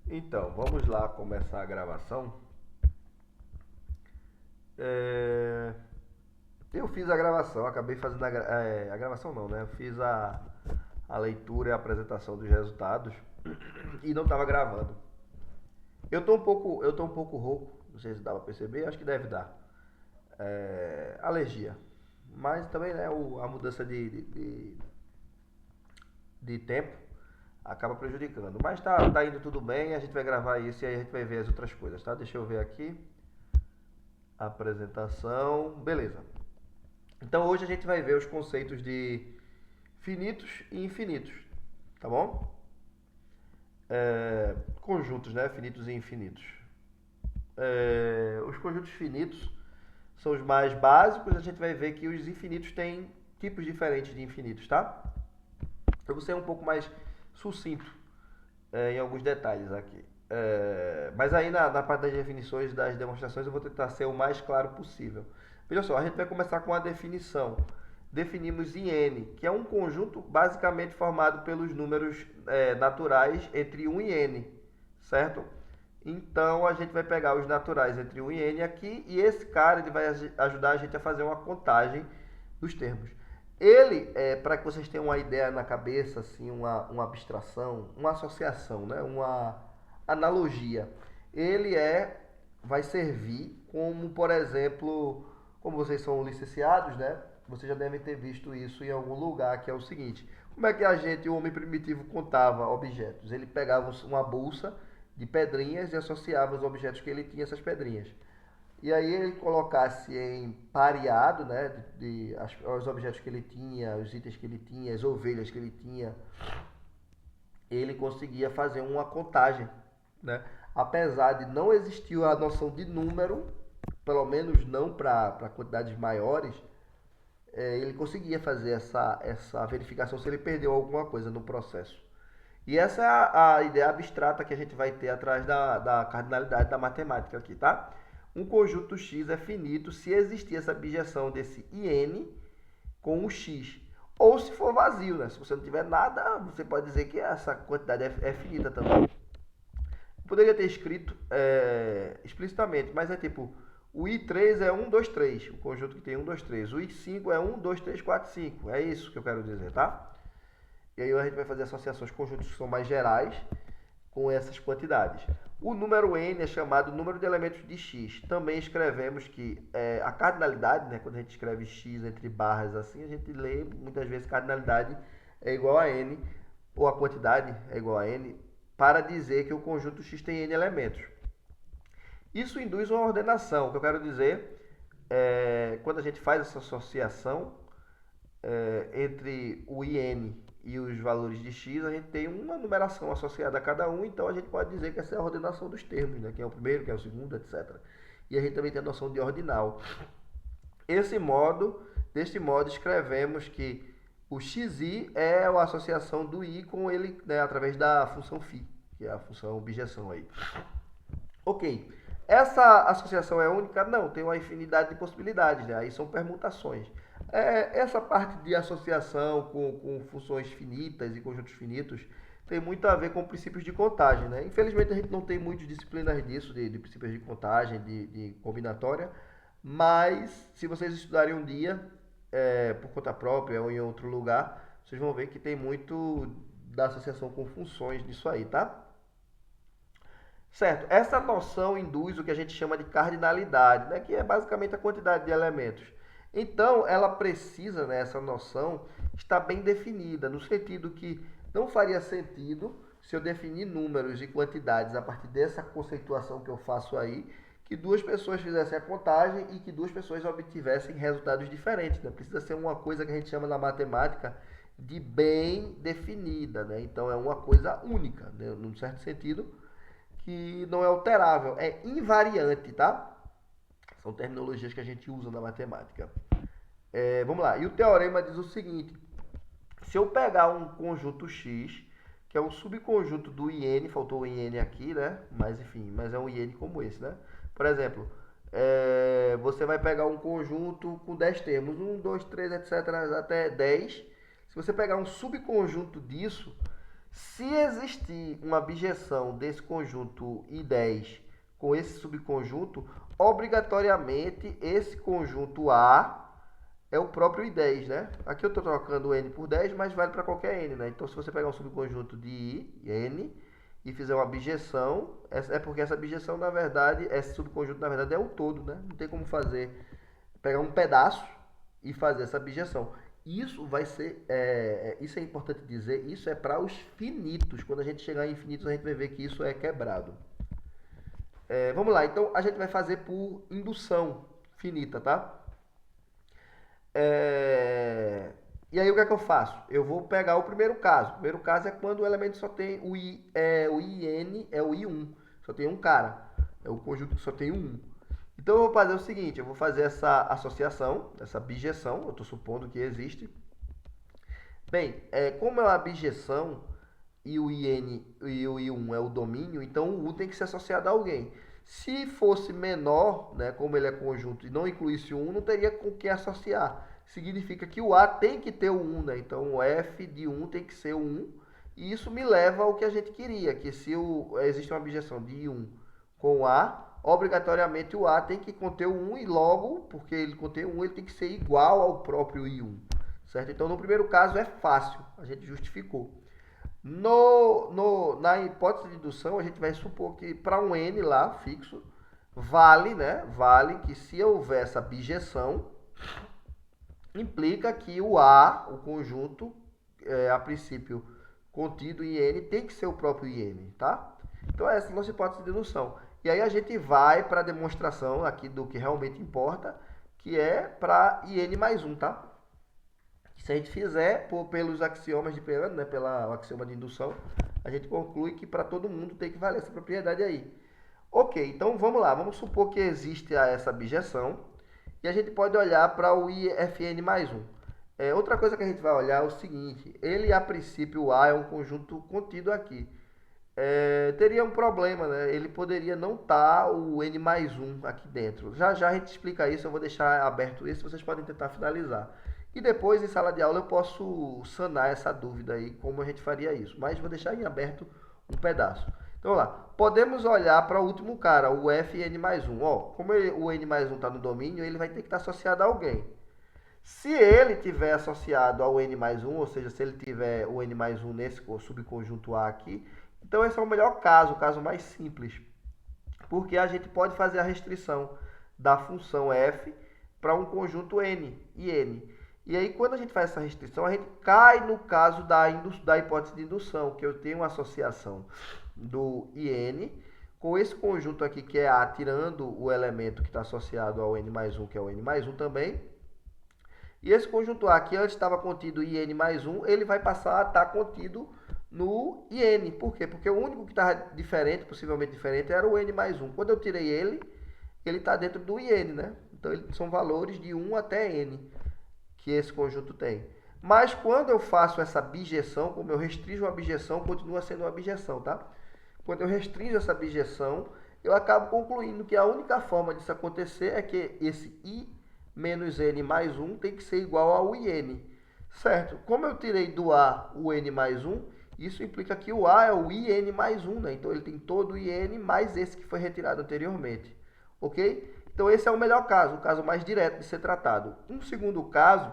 Então, vamos lá começar a gravação. É, Eu fiz a gravação, acabei fazendo a gravação não, né? Eu fiz a leitura e a apresentação dos resultados e não estava gravando. Eu tô um pouco rouco, não sei se dá pra perceber, acho que deve dar. Alergia. Mas também, né, a mudança de tempo acaba prejudicando. Mas tá indo tudo bem, a gente vai gravar isso e aí a gente vai ver as outras coisas, tá? Deixa eu ver aqui. Apresentação. Beleza. Então hoje a gente vai ver os conceitos de finitos e infinitos, tá bom? Conjuntos, né? Finitos e infinitos. Os conjuntos finitos são os mais básicos, a gente vai ver que os infinitos têm tipos diferentes de infinitos, tá? Eu vou ser um pouco mais sucinto em alguns detalhes aqui. Mas aí na parte das definições das demonstrações eu vou tentar ser o mais claro possível. Veja só, a gente vai começar com a definição. Definimos IN, que é um conjunto basicamente formado pelos números naturais entre 1 e N, certo? Então a gente vai pegar os naturais entre 1 e N aqui e esse cara ele vai ajudar a gente a fazer uma contagem dos termos. Ele, para que vocês tenham uma ideia na cabeça, assim, uma abstração, uma associação, né? Uma analogia. Ele vai servir como, por exemplo, como vocês são licenciados, né? Vocês já devem ter visto isso em algum lugar, que é o seguinte: como é que o homem primitivo, contava objetos? Ele pegava uma bolsa de pedrinhas e associava os objetos que ele tinha a essas pedrinhas. E aí ele colocasse em pareado, né, os objetos que ele tinha, os itens que ele tinha, as ovelhas que ele tinha, ele conseguia fazer uma contagem, né? Apesar de não existir a noção de número, pelo menos não para quantidades maiores, ele conseguia fazer essa verificação se ele perdeu alguma coisa no processo. E essa é a ideia abstrata que a gente vai ter atrás da cardinalidade da matemática aqui, tá? Um conjunto X é finito se existir essa objeção desse IN com um X. Ou se for vazio, né? Se você não tiver nada, você pode dizer que essa quantidade é finita também. Poderia ter escrito explicitamente, mas é tipo, o I3 é 1, 2, 3, o conjunto que tem 1, 2, 3. O I5 é 1, 2, 3, 4, 5. É isso que eu quero dizer, tá? E aí a gente vai fazer associações conjuntos que são mais gerais com essas quantidades. O número n é chamado número de elementos de x. Também escrevemos que a cardinalidade, né, quando a gente escreve x entre barras assim, a gente lê muitas vezes cardinalidade é igual a n, ou a quantidade é igual a n, para dizer que o conjunto x tem n elementos. Isso induz uma ordenação, o que eu quero dizer quando a gente faz essa associação entre o IN e os valores de x, a gente tem uma numeração associada a cada um, então a gente pode dizer que essa é a ordenação dos termos, né? Quem é o primeiro, quem é o segundo, etc. E a gente também tem a noção de ordinal. Deste modo, escrevemos que o xi é a associação do i com ele, né, através da função φ, que é a função objeção aí. Ok. Essa associação é única? Não, tem uma infinidade de possibilidades, né? Aí são permutações. Essa parte de associação com funções finitas e conjuntos finitos tem muito a ver com princípios de contagem, né? Infelizmente a gente não tem muitas disciplinas disso, de princípios de contagem, de combinatória, mas se vocês estudarem um dia, por conta própria ou em outro lugar, vocês vão ver que tem muito da associação com funções disso aí, tá? Certo. Essa noção induz o que a gente chama de cardinalidade, né? Que é basicamente a quantidade de elementos. Então, ela precisa, né, essa noção, estar bem definida, no sentido que não faria sentido se eu definir números e quantidades a partir dessa conceituação que eu faço aí, que duas pessoas fizessem a contagem e que duas pessoas obtivessem resultados diferentes, né? Precisa ser uma coisa que a gente chama na matemática de bem definida, né? Então, é uma coisa única, né? Num certo sentido, que não é alterável, é invariante, tá? São terminologias que a gente usa na matemática. Vamos lá. E o teorema diz o seguinte: se eu pegar um conjunto X, que é um subconjunto do IN, faltou o IN aqui, né? Mas enfim, mas é um IN como esse, né? Por exemplo, você vai pegar um conjunto com 10 termos, 1, 2, 3, etc., até 10. Se você pegar um subconjunto disso, Se existir uma bijeção desse conjunto I10 com esse subconjunto, obrigatoriamente esse conjunto A é o próprio I10, né? Aqui eu estou trocando o N por 10, mas vale para qualquer N, né? Então, se você pegar um subconjunto de I, N, e fizer uma bijeção, é porque essa bijeção, na verdade, esse subconjunto, na verdade, é o todo, né? Não tem como fazer, pegar um pedaço e fazer essa bijeção. Isso vai ser, isso é importante dizer, isso é para os finitos. Quando a gente chegar em infinitos, a gente vai ver que isso é quebrado. Vamos lá, então a gente vai fazer por indução finita, tá? E aí o que é que eu faço? Eu vou pegar o primeiro caso. O primeiro caso é quando o elemento só tem o IN, é o I1. Só tem um cara. É o conjunto que só tem um 1. Então eu vou fazer o seguinte, eu vou fazer essa associação, essa bijeção, eu estou supondo que existe. Bem, como é uma bijeção e o IN e o I1 é o domínio, então o U tem que ser associado a alguém. Se fosse menor, né, como ele é conjunto e não incluísse o 1, não teria com que associar. Significa que o A tem que ter o 1, né? Então o F de 1 tem que ser o 1. E isso me leva ao que a gente queria, que se existe uma bijeção de 1 com o A, obrigatoriamente o A tem que conter o 1 e logo, porque ele contém o 1, ele tem que ser igual ao próprio I1. Certo? Então no primeiro caso é fácil, a gente justificou. Na hipótese de indução, a gente vai supor que para um N lá, fixo, vale, né? Vale que se houver essa bijeção, implica que o A, o conjunto, a princípio contido em N, tem que ser o próprio IN, tá? Então essa é a nossa hipótese de indução. E aí a gente vai para a demonstração aqui do que realmente importa, que é para IN mais 1, tá? Se a gente fizer pelos axiomas de Peano, né, pela axioma de indução, a gente conclui que para todo mundo tem que valer essa propriedade aí. Ok, então vamos lá, vamos supor que existe essa bijeção e a gente pode olhar para o IFN mais 1. Outra coisa que a gente vai olhar é o seguinte, ele a princípio o A é um conjunto contido aqui. Teria um problema, né? Ele poderia não estar o N mais 1 aqui dentro. Já já a gente explica isso, eu vou deixar aberto isso, vocês podem tentar finalizar. E depois, em sala de aula, eu posso sanar essa dúvida aí, como a gente faria isso. Mas vou deixar em aberto um pedaço. Então, vamos lá. Podemos olhar para o último cara, o Fn mais 1. Como o N mais 1 está no domínio, ele vai ter que estar associado a alguém. Se ele tiver associado ao N mais 1, ou seja, se ele tiver o N mais 1 nesse subconjunto A aqui, então esse é o melhor caso, o caso mais simples. Porque a gente pode fazer a restrição da função f para um conjunto N e N. E aí, quando a gente faz essa restrição, a gente cai no caso da hipótese de indução, que eu tenho uma associação do IN com esse conjunto aqui, que é A, tirando o elemento que está associado ao N mais 1, que é o N mais 1 também. E esse conjunto A, que antes estava contido em IN mais 1, ele vai passar a estar contido no IN. Por quê? Porque o único que estava diferente, possivelmente diferente, era o N mais 1. Quando eu tirei ele está dentro do IN, né? Então, são valores de 1 até N que esse conjunto tem. Mas quando eu faço essa bijeção, como eu restringo a bijeção, continua sendo uma bijeção, tá? Quando eu restringo essa bijeção, eu acabo concluindo que a única forma disso acontecer é que esse I menos N mais 1 tem que ser igual ao IN, certo? Como eu tirei do A o N mais 1, isso implica que o A é o IN mais 1, né? Então ele tem todo o IN mais esse que foi retirado anteriormente, ok? Então esse é o melhor caso, o caso mais direto de ser tratado. Um segundo caso,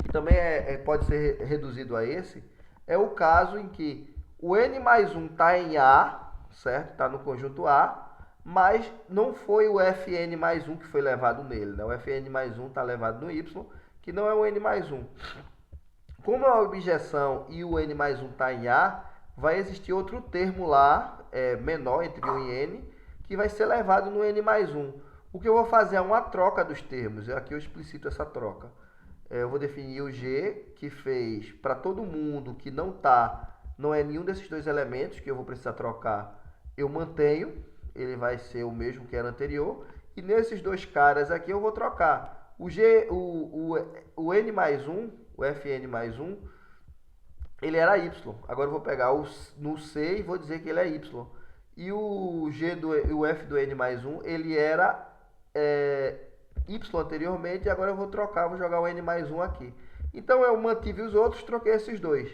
que também pode ser reduzido a esse, é o caso em que o N mais 1 está em A, certo? Está no conjunto A, mas não foi o Fn mais 1 que foi levado nele, né? O Fn mais 1 está levado no Y, que não é o N mais 1. Como é uma objeção e o N mais 1 está em A, vai existir outro termo lá, menor entre 1 e N, que vai ser levado no N mais 1. O que eu vou fazer é uma troca dos termos. Aqui eu explicito essa troca. Eu vou definir o G, que fez para todo mundo que não é nenhum desses dois elementos que eu vou precisar trocar, eu mantenho. Ele vai ser o mesmo que era anterior. E nesses dois caras aqui eu vou trocar. O N mais 1, o Fn mais 1, ele era Y. Agora eu vou pegar no C e vou dizer que ele é Y. E o F do N mais 1, ele era Y anteriormente, e agora eu vou trocar, vou jogar o N mais 1 aqui. Então eu mantive os outros, troquei esses dois.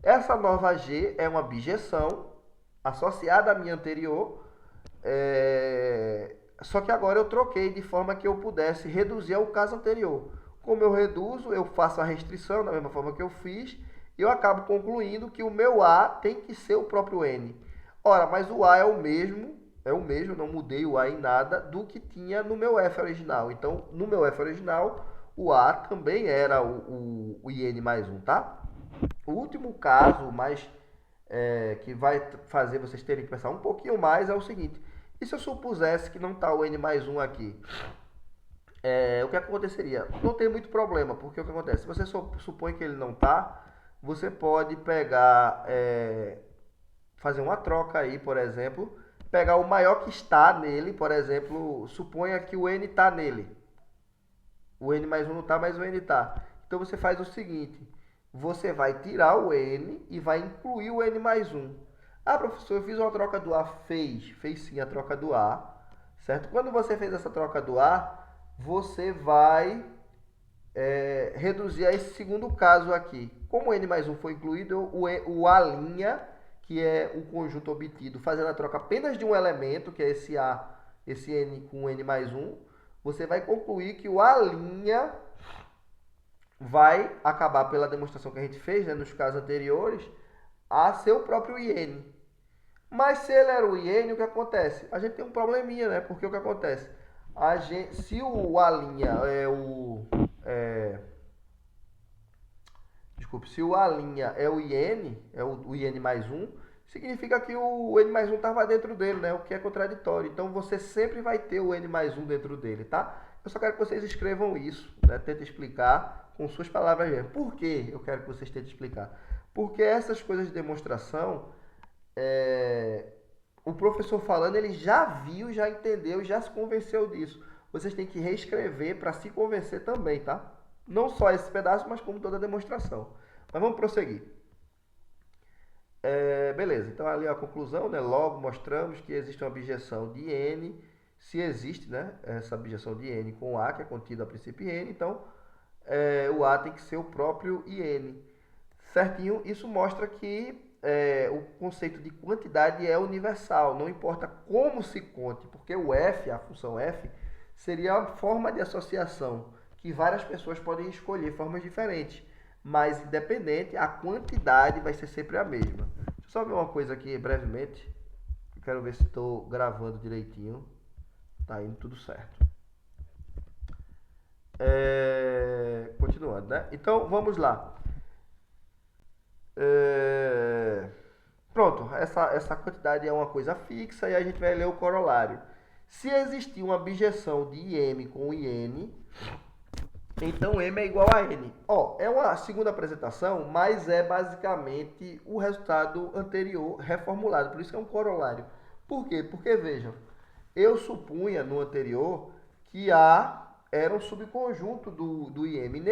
Essa nova G é uma bijeção associada à minha anterior, só que agora eu troquei de forma que eu pudesse reduzir ao caso anterior. Como eu reduzo, eu faço a restrição da mesma forma que eu fiz, e eu acabo concluindo que o meu A tem que ser o próprio N. Ora, mas o A é o mesmo, não mudei o A em nada do que tinha no meu F original. Então, no meu F original, o A também era o IN mais 1, tá? O último caso, mais que vai fazer vocês terem que pensar um pouquinho mais, é o seguinte. E se eu supusesse que não está o N mais 1 aqui? O que aconteceria? Não tem muito problema, porque o que acontece? Se você supõe que ele não está, você pode pegar, fazer uma troca aí, por exemplo, pegar o maior que está nele, por exemplo, suponha que o N está nele. O N mais 1 não está, mas o N está. Então você faz o seguinte, você vai tirar o N e vai incluir o N mais 1. Ah, professor, eu fiz uma troca do A. Fez sim a troca do A, certo? Quando você fez essa troca do A, você vai reduzir a esse segundo caso aqui. Como o N mais 1 foi incluído, o A', que é o conjunto obtido fazendo a troca apenas de um elemento, que é esse A, esse N com o N mais 1, você vai concluir que o A' vai acabar, pela demonstração que a gente fez, né, nos casos anteriores, a ser o próprio IN. Mas se ele era o IN, o que acontece? A gente tem um probleminha, né? Porque o que acontece? Se o A' é o... desculpe, se o A' é o IN, é o IN mais 1, significa que o N mais 1 estava dentro dele, né? O que é contraditório. Então você sempre vai ter o N mais 1 dentro dele, tá? Eu só quero que vocês escrevam isso, né? Tentem explicar com suas palavras mesmo. Por que eu quero que vocês tentem explicar? Porque essas coisas de demonstração, o professor falando, ele já viu, já entendeu, já se convenceu disso. Vocês têm que reescrever para se convencer também, tá? Não só esse pedaço, mas como toda a demonstração. Mas vamos prosseguir. Beleza, então ali a conclusão, né? Logo mostramos que existe uma objeção de N, se existe, né, essa objeção de N com A, que é contido a princípio N, então o A tem que ser o próprio IN. Certinho? Isso mostra que o conceito de quantidade é universal, não importa como se conte, porque o F, a função F, seria uma forma de associação que várias pessoas podem escolher formas diferentes, mas independente, a quantidade vai ser sempre a mesma. Deixa eu só ver uma coisa aqui brevemente, eu quero ver se estou gravando direitinho, tá indo tudo certo. Continuando, né? Então vamos lá. Pronto, essa quantidade é uma coisa fixa e a gente vai ler o corolário. Se existir uma bijeção de IM com IN, então M é igual a N. É uma segunda apresentação, mas é basicamente o resultado anterior reformulado. Por isso que é um corolário. Por quê? Porque, vejam, eu supunha no anterior que A era um subconjunto do IM.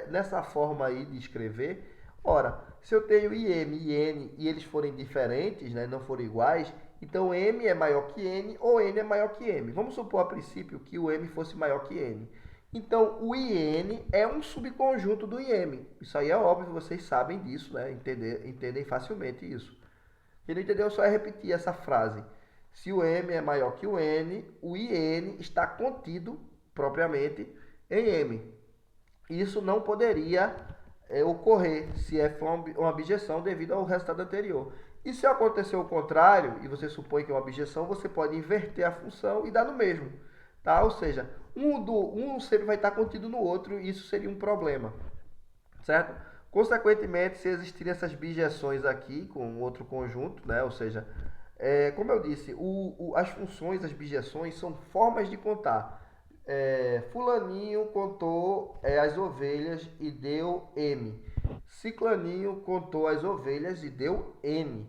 Nessa forma aí de escrever, ora, se eu tenho IM e N e eles forem diferentes, né, não forem iguais, então M é maior que N ou N é maior que M. Vamos supor a princípio que o M fosse maior que N. Então, o IN é um subconjunto do IM. Isso aí é óbvio, vocês sabem disso, né? Entendem facilmente isso. Quem não entendeu só é repetir essa frase. Se o M é maior que o N, o IN está contido propriamente em M. Isso não poderia ocorrer se for uma objeção devido ao resultado anterior. E se acontecer o contrário, e você supõe que é uma objeção, você pode inverter a função e dar no mesmo. Tá? Ou seja, um sempre vai estar contido no outro e isso seria um problema. Certo? Consequentemente, se existirem essas bijeções aqui com outro conjunto, né? Ou seja, como eu disse, as funções, as bijeções são formas de contar. Fulaninho contou as ovelhas e deu M. Ciclaninho contou as ovelhas e deu N.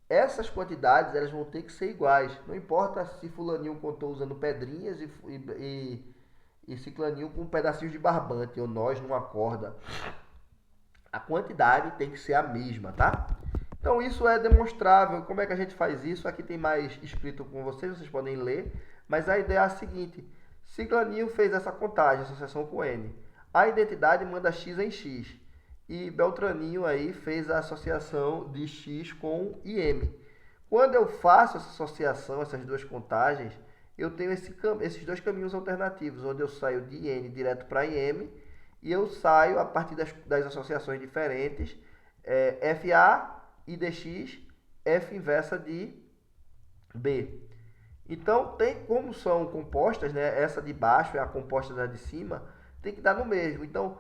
Essas quantidades elas vão ter que ser iguais. Não importa se fulaninho contou usando pedrinhas e ciclaninho com pedacinhos de barbante ou nós numa corda. A quantidade tem que ser a mesma, tá? Então isso é demonstrável. Como é que a gente faz isso? Aqui tem mais escrito com vocês, vocês podem ler. Mas a ideia é a seguinte. Ciclaninho fez essa contagem, associação com N. A identidade manda X em X. e Beltraninho aí fez a associação de X com IM. Quando eu faço essa associação, essas duas contagens, eu tenho esses dois caminhos alternativos, onde eu saio de IN direto para IM e eu saio a partir das associações diferentes, FA e DX, F inversa de B. Então, como são compostas, né? Essa de baixo é a composta da de cima, tem que dar no mesmo. Então,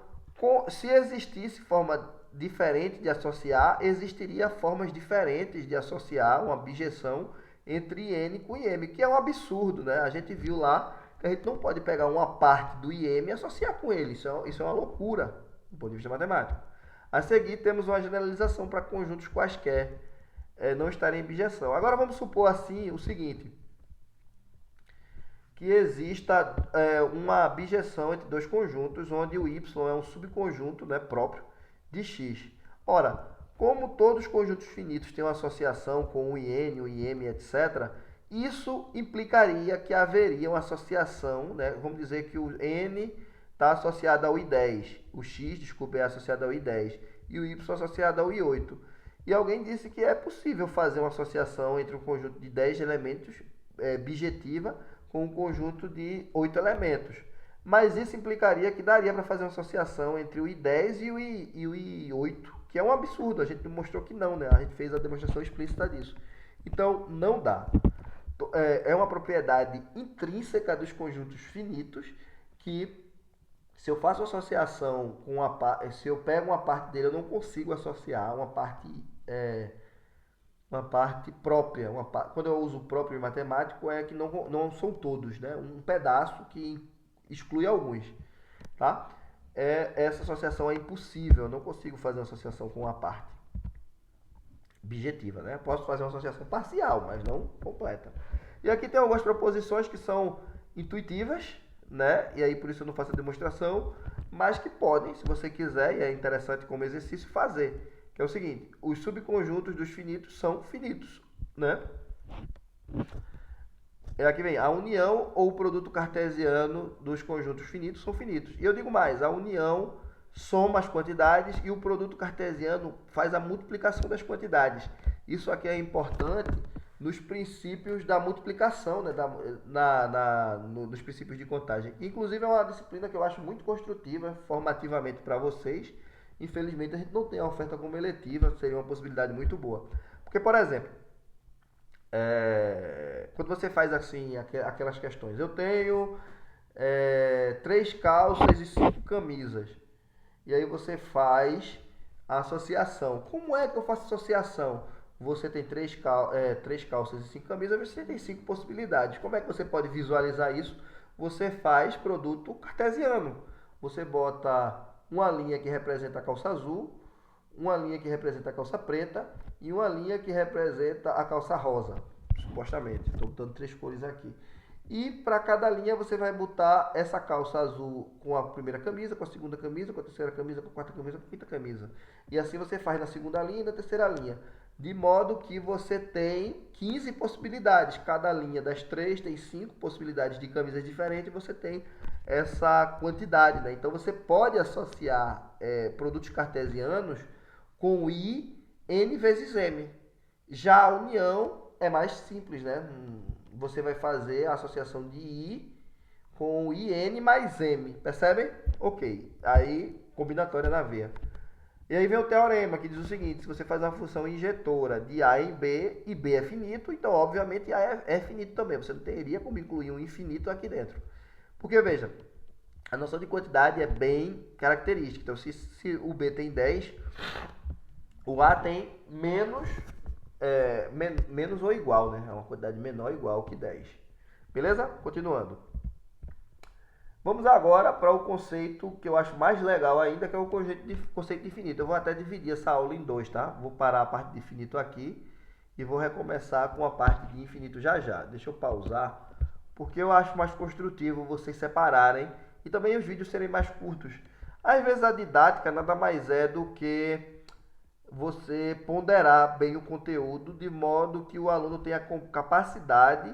se existisse forma diferente de associar, existiria formas diferentes de associar uma bijeção entre IN com IM, que é um absurdo, né? A gente viu lá que a gente não pode pegar uma parte do IM e associar com ele. Isso é uma loucura, do ponto de vista matemático. A seguir, temos uma generalização para conjuntos quaisquer não estarem em bijeção. Agora, vamos supor assim o seguinte, que exista uma bijeção entre dois conjuntos, onde o Y é um subconjunto, né, próprio de X. Ora, como todos os conjuntos finitos têm uma associação com o IN, o IM, etc., isso implicaria que haveria uma associação, né, vamos dizer que o N está associado ao I10, o X, desculpa, é associado ao I10, e o Y associado ao I8. E alguém disse que é possível fazer uma associação entre um conjunto de 10 elementos bijetiva com um conjunto de 8 elementos. Mas isso implicaria que daria para fazer uma associação entre o I10 e o I8, que é um absurdo. A gente mostrou que não, né? A gente fez a demonstração explícita disso. Então, não dá. É uma propriedade intrínseca dos conjuntos finitos que, se eu faço associação com se eu pego uma parte dele, eu não consigo associar uma parte própria. Quando eu uso próprio em matemático, é que não são todos, né? Um pedaço que exclui alguns, tá? Essa associação é impossível, eu não consigo fazer uma associação com uma parte bijetiva, né? Posso fazer uma associação parcial, mas não completa. E aqui tem algumas proposições que são intuitivas, né? E aí por isso eu não faço a demonstração, mas que podem, se você quiser, e é interessante como exercício, fazer. Que é o seguinte, os subconjuntos dos finitos são finitos, né? Aqui vem, a união ou o produto cartesiano dos conjuntos finitos são finitos. E eu digo mais, a união soma as quantidades e o produto cartesiano faz a multiplicação das quantidades. Isso aqui é importante nos princípios da multiplicação, né? Nos princípios de contagem. Inclusive é uma disciplina que eu acho muito construtiva, formativamente para vocês. Infelizmente a gente não tem a oferta como eletiva, seria uma possibilidade muito boa. Porque, por exemplo, quando você faz assim aquelas questões, eu tenho 3 calças e 5 camisas. E aí você faz a associação. Como é que eu faço associação? Você tem 3 calças e 5 camisas, você tem 5 possibilidades. Como é que você pode visualizar isso? Você faz produto cartesiano. Você bota uma linha que representa a calça azul, uma linha que representa a calça preta e uma linha que representa a calça rosa, supostamente. Estou botando 3 cores aqui. E para cada linha você vai botar essa calça azul com a primeira camisa, com a segunda camisa, com a terceira camisa, com a quarta camisa, com a quinta camisa. E assim você faz na segunda linha e na terceira linha. De modo que você tem 15 possibilidades. Cada linha das 3 tem 5 possibilidades de camisas diferentes. Você tem essa quantidade, né? Então você pode associar produtos cartesianos com I, N vezes M. Já a união é mais simples, né? Você vai fazer a associação de I com IN mais M, percebem? Ok, aí combinatória na veia. E aí vem o teorema que diz o seguinte, se você faz uma função injetora de A em B, e B é finito, então obviamente A é finito também, você não teria como incluir um infinito aqui dentro. Porque, veja, a noção de quantidade é bem característica. Então, se o B tem 10, o A tem menos ou igual, né? É uma quantidade menor ou igual que 10. Beleza? Continuando. Vamos agora para o conceito que eu acho mais legal ainda, que é o conceito de infinito. Eu vou até dividir essa aula em 2, tá? Vou parar a parte de infinito aqui e vou recomeçar com a parte de infinito já já. Deixa eu pausar, porque eu acho mais construtivo vocês separarem e também os vídeos serem mais curtos. Às vezes a didática nada mais é do que você ponderar bem o conteúdo de modo que o aluno tenha capacidade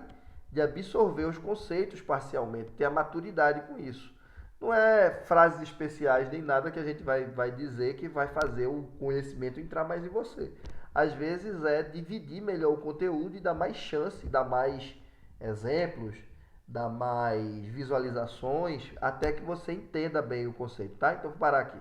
de absorver os conceitos parcialmente, ter a maturidade com isso. Não é frases especiais nem nada que a gente vai dizer que vai fazer o conhecimento entrar mais em você. Às vezes é dividir melhor o conteúdo e dar mais chance, dar mais exemplos, dar mais visualizações, até que você entenda bem o conceito, tá? Então vou parar aqui.